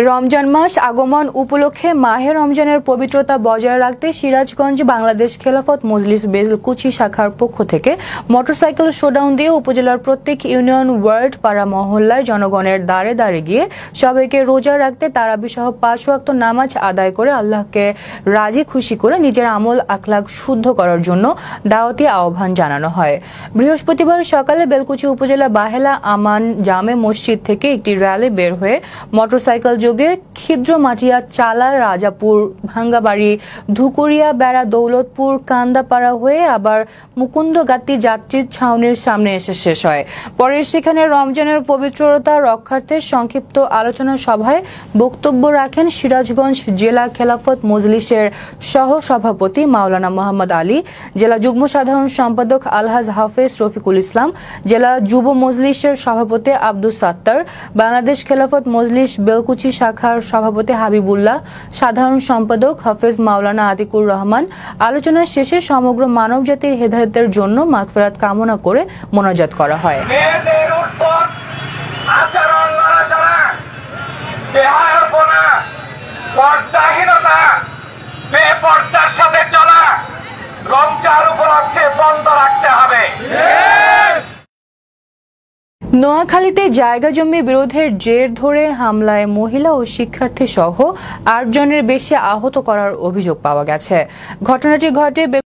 রমজান মাস আগমন উপলক্ষে মাহে রমজানের পবিত্রতা বজায় রাখতে সিরাজগঞ্জ বাংলাদেশ খেলাফত মজলিস বেলকুচি শাখার পক্ষ থেকে মোটরসাইকেল শোডাউন দিয়ে উপজেলার প্রত্যেক ইউনিয়ন ওয়ার্ড পাড়া মহল্লায় জনগণের দ্বারে দ্বারে গিয়ে সবাইকে রোজা রাখতে তারাবি সহ 5 ওয়াক্ত নামাজ আদায় করে আল্লাহকে রাজি খুশি করে নিজের আমল আখলাক শুদ্ধ করার জন্য দাওয়াতি আহ্বান জানানো হয়। বৃহস্পতিবার সকালে বেলকুচি উপজেলা বাহেলা আমান জামে মসজিদ থেকে একটি র্যালি বের হয়ে মোটরসাইকেল যোগে খিদ্র মাটিয়া চালা রাজাপুর ভাঙ্গাবাড়ি ধুকুরিয়া বেড়া দৌলতপুর কান্দাপাড়া হয়ে আবার মুকুন্দগাতি যাত্রী ছাউনির সামনে এসে শেষ হয়। পরে সেখানে রমজানের পবিত্রতা রক্ষার্থে সংক্ষিপ্ত আলোচনা সভায় বক্তব্য রাখেন সিরাজগঞ্জ জেলা খেলাফত মজলিসের সহ সভাপতি মাওলানা মোহাম্মদ আলী, জেলা যুগ্ম সাধারণ সম্পাদক আলহাজ হাফেজ রফিকুল ইসলাম, জেলা যুব মজলিসের সভাপতি আব্দুস সাত্তার, বাংলাদেশ খেলাফত মজলিস বেলকুচি শাখার সভাপতি হাবিবুল্লাহ, সাধারণ সম্পাদক হাফেজ মাওলানা আতিকুর রহমান। আলোচনা শেষে সমগ্র মানব জাতির হেদায়েতের জন্য মাগফিরাত কামনা করে মোনাজাত করা হয়। নোয়াখালীতে জায়গা জমি বিরোধের জের ধরে হামলায় মহিলা ও শিক্ষার্থী সহ 8 জনের বেশি আহত করার অভিযোগ পাওয়া গেছে। ঘটনাটি ঘটে